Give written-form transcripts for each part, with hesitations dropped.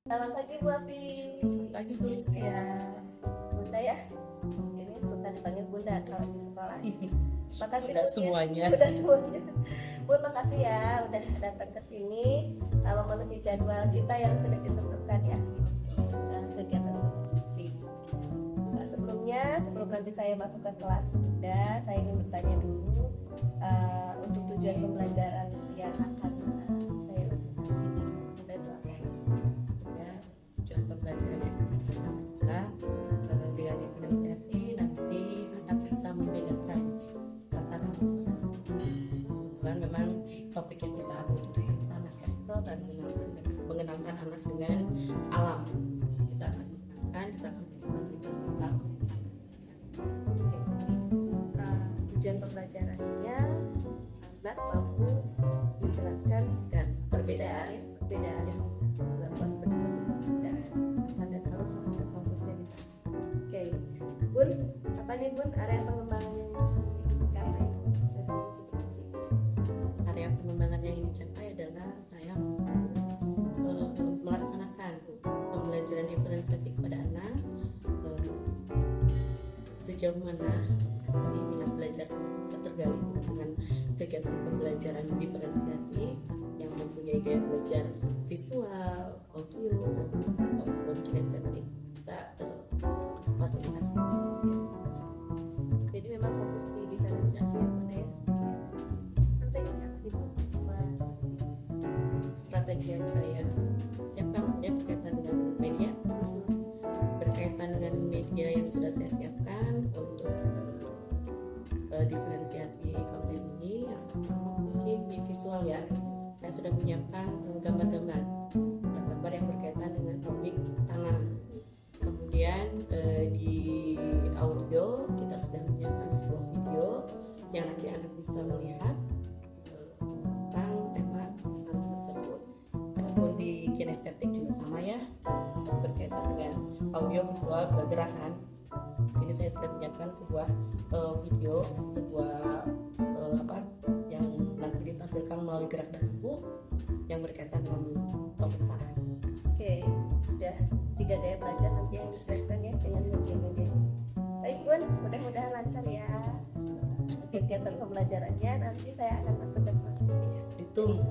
Selamat pagi Bu Afi. Pagi Bu Rizkia. Bunda ya. Ini suka dipanggil Bunda kalau di sekolah. Makasih Udah Bu, semuanya. Udah semuanya. Bun, makasih ya udah datang ke sini memenuhi jadwal kita yang sudah ditentukan ya. Kegiatan supervisi. Sebelum nanti saya masuk ke kelas Bunda, saya ingin bertanya dulu untuk tujuan pembelajaran yang akan saya presentasi di Bunda itu apa? Tujuan pembelajaran yang kita dengan diferensiasi nanti anak bisa membedakan pasar transformasi. Kebetulan memang topik yang kita ambil itu anak ya, dan mengenalkan anak dengan alam. Kita akan mengenalkan, kita akan berbicara tentang tujuan pembelajarannya anak mampu menjelaskan dan perbedaan melakukan berdasarkan dan pesan dan harus melakukan fokusnya di sana. Oke, Bun, apa nih Bun area pengembangan yang dicapai resolusi supervisi? area pengembangan yang ingin dicapai adalah saya melaksanakan pembelajaran diferensiasi kepada anak sejauh mana di minat belajar bisa tergali dengan kegiatan pembelajaran diferensiasi yang mempunyai gaya belajar visual, audio, ataupun kinestetik kita terfasilitasi. Jadi memang fokus di diferensiasi ya Bun ya. Pentingnya apa nih Bun? Strategi yang saya siapkan ya berkaitan dengan media, berkaitan dengan media yang sudah saya siapkan untuk diferensiasi konten ini. Yang pertama mungkin di visual ya, saya sudah menyiapkan gambar-gambar yang berkaitan dengan topik tanah. Kemudian di audio kita sudah menyiapkan sebuah video yang nanti anak bisa melihat tentang tema tanah tersebut. Adapun di kinestetik juga sama ya, berkaitan dengan audio visual gerakan. Ini saya sudah menyiapkan sebuah video, sebuah yang nanti ditampilkan melalui gerak dan tubuh yang berkaitan dengan topik tanah. Oke, sudah 3 daya belajar nanti yang disiapkan ya dengan media-media. Baik Bun, mudah-mudahan lancar ya kegiatan pembelajarannya. Nanti saya akan masuk ke kelas. Ditunggu.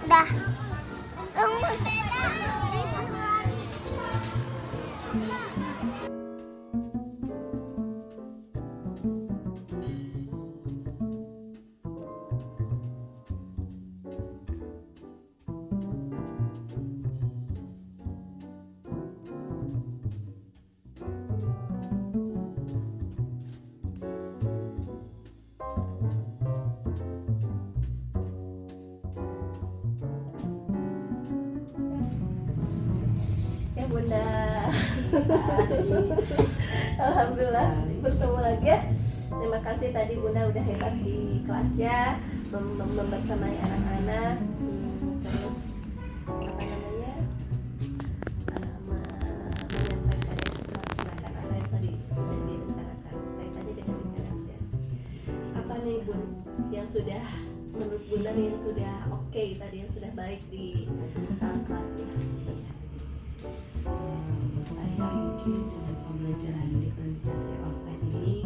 Dah. Rumus. Ya Bunda. Alhamdulillah bertemu lagi ya. Terima kasih tadi Bunda udah hebat di kelasnya membersamai anak-anak. Terus apa namanya, menyampaikan dan melaksanakan apa yang tadi sudah direncanakan kaitannya dengan diferensiasi. Apa nih Bun yang sudah menurut Bunda yang sudah oke tadi, yang sudah baik di kelasnya? Saya mungkin dengan pembelajaran diferensiasi konten ini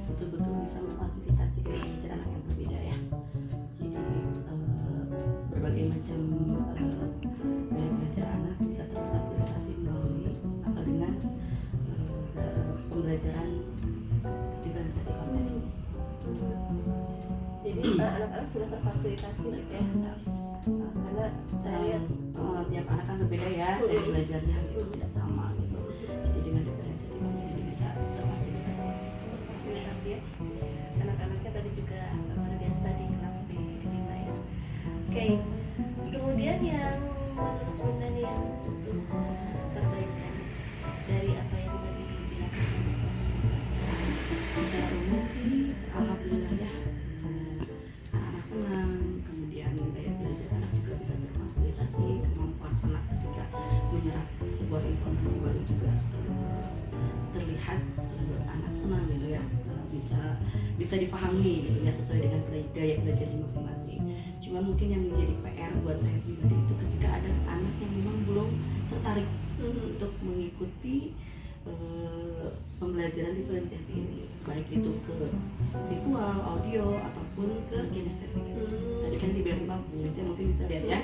betul-betul bisa memfasilitasi gaya belajar anak yang berbeda ya. Jadi berbagai macam gaya belajar anak bisa terfasilitasi melalui atau dengan pembelajaran diferensiasi konten ini. Jadi anak-anak sudah terfasilitasi gitu ya. Karena saya lihat tiap anak kan berbeda ya dari belajarnya gitu, tidak sama gitu. Jadi dengan diferensiasi konten ini bisa fasilitasi ya. Anak-anaknya tadi juga luar biasa di kelas B5 ya. Oke. Kemudian yang menurut Bunda nih yang butuh perbaikan dari apa yang tadi dilakukan di kelas. Secara umum sih alhamdulillah ya, anak-anak senang, kemudian daya belajar anak juga bisa terfasilitasi, kemampuan anak ketika menyerap sebuah informasi baru juga terlihat, anak senang gitu ya, bisa dipahami gitu ya sesuai dengan gaya belajarnya masing-masing. Cuma mungkin yang menjadi PR buat saya pribadi itu ketika ada anak yang memang belum tertarik untuk mengikuti pembelajaran diferensiasi ini, baik itu ke visual, audio ataupun ke kinestetik. Tadi kan di B5 mungkin bisa lihat ya,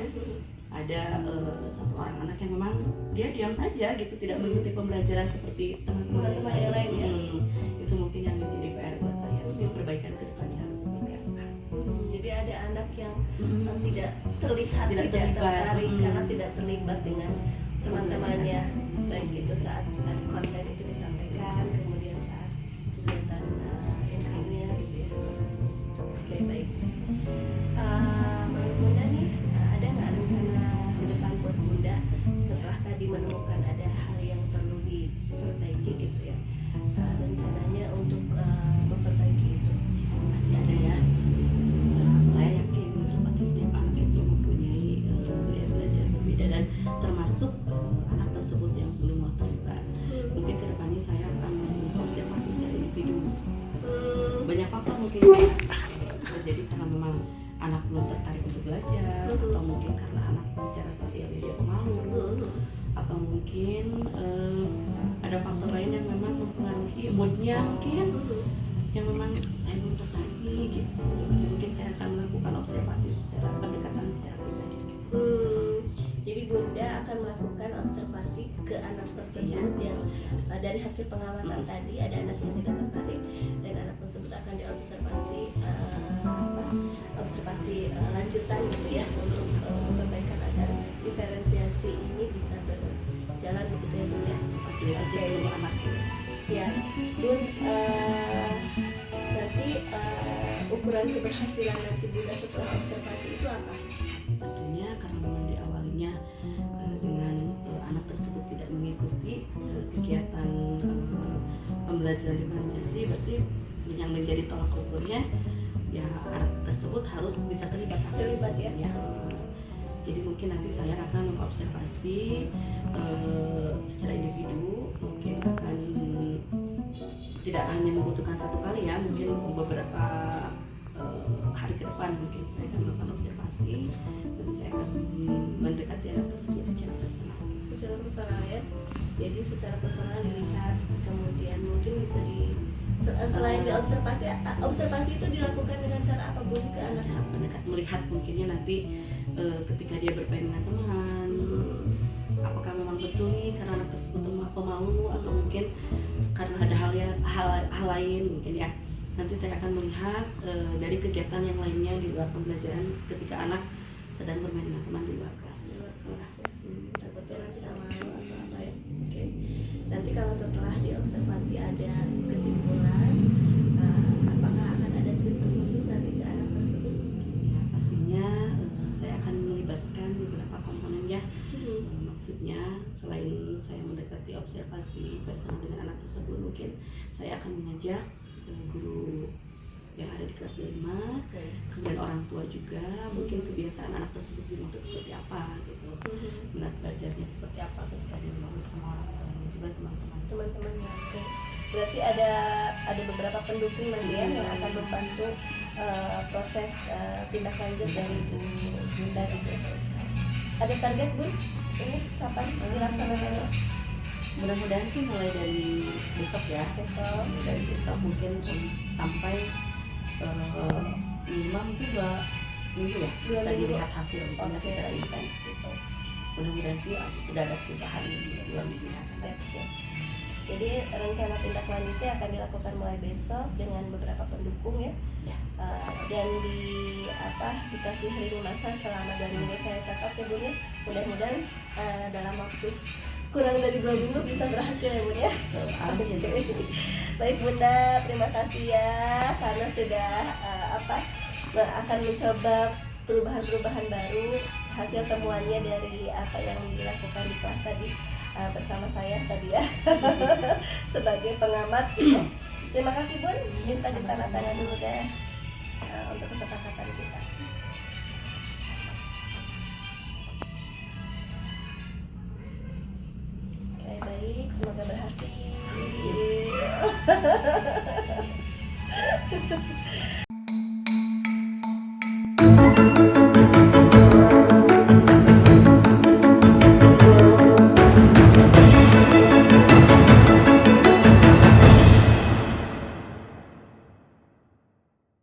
ada satu orang anak yang memang dia diam saja gitu, tidak mengikuti pembelajaran seperti teman-teman yang lain ya. Itu mungkin yang menjadi PR buat saya, mungkin perbaikan ke depannya harus seperti apa. Jadi ada anak yang tidak terlihat, tidak tertarik karena tidak terlibat dengan teman-temannya, baik itu saat konten itu disampaikan, kemudian saat kegiatan SKM-nya gitu ya, prosesnya. Oke, baik. Menurut Bunda nih, ada nggak rencana ke depan buat Bunda setelah tadi menemukan ada hal yang perlu diperbaiki gitu ya, rencananya untuk memperbaiki itu? Pasti ada ya. Saya yakin itu pasti setiap anak itu mempunyai gaya belajar berbeda, dan termasuk anak tersebut yang belum mau terlibat. Mungkin kedepannya saya akan mengobservasi secara individu. Banyak faktor mungkin ya, terjadi karena memang anak belum tertarik untuk belajar, atau mungkin karena anak secara sosial dia pemalu, atau mungkin ada faktor lain yang memang mempengaruhi moodnya mungkin, yang memang saya belum tertarik gitu. Mungkin saya akan melakukan observasi secara pendekatan secara pribadi gitu. Jadi Bunda akan melakukan observasi ke anak tersebut yang dari hasil pengamatan tadi ada anak yang tidak tertarik, dan anak tersebut akan diobservasi observasi lanjutan gitu ya, untuk perbaikan agar diferensiasi ini bisa berjalan begitu ya Bunda. Fasilitasi seluruh anak. Ya, Bun, nanti ukuran keberhasilan nanti Bunda setelah observasi itu apa? Tentunya karena memang diawalinya dengan anak tersebut tidak mengikuti kegiatan pembelajaran diferensiasi, berarti yang menjadi tolak ukurnya ya anak tersebut harus bisa terlibat ya. Jadi mungkin nanti saya akan mengobservasi secara individu, mungkin akan tidak hanya membutuhkan satu kali ya, mungkin beberapa hari ke depan mungkin saya akan melakukan observasi, dan saya akan mendekati anak tersebut secara personal ya. Jadi secara personal dilihat, kemudian mungkin bisa Selain diobservasi, observasi itu dilakukan dengan cara apa Bu ke anak? Mendekat, melihat mungkinnya nanti ketika dia bermain dengan teman, apakah memang betul nih karena anak tersebut pemalu atau mungkin karena ada hal lain mungkin ya. Nanti saya akan melihat dari kegiatan yang lainnya di luar pembelajaran ketika anak sedang bermain dengan teman di luar kelas. Takutnya masih malu atau apa ya. Oke. Nanti kalau setelah diobservasi ada kesimpulan, apakah akan ada treatment khusus nanti ke anak tersebut? Ya, pastinya saya akan melibatkan beberapa komponen ya. Maksudnya selain saya mendekati observasi personal dengan anak tersebut, mungkin saya akan mengajak guru yang ada di kelas 5, kemudian orang tua juga, mungkin kebiasaan anak tersebut di rumah itu seperti apa gitu, minat belajarnya seperti apa ketika dia membangun sama orang tuanya juga teman-temannya. Oke. Berarti ada beberapa pendukung nanti ya yang akan membantu proses tindak lanjut dari Bunda gitu. Ada target Bu? Ini kapan dilaksanakannya? Mudah-mudahan sih mulai dari besok ya. Dari besok mungkin sampai minimal mungkin 2 minggu ya, bisa dilihat hasilnya secara intens gitu. Mudah-mudahan sih sudah ada perubahan di 2 minggu yang akan datang. Jadi rencana tindak lanjutnya akan dilakukan mulai besok dengan beberapa pendukung ya. Dan dikasih lini masa selama 2 minggu saya catat ya Bun ya. Mudah-mudahan dalam waktu kurang dari 2 minggu bisa berhasil ya Bun ya. Amin. Baik Bunda, terima kasih ya karena sudah akan mencoba perubahan-perubahan baru hasil temuannya dari apa yang dilakukan di kelas tadi bersama saya tadi ya sebagai pengamat gitu. Terima kasih Bun, minta ditandatangan dulu deh untuk kesepakatan kita. Oke, baik, semoga berhasil.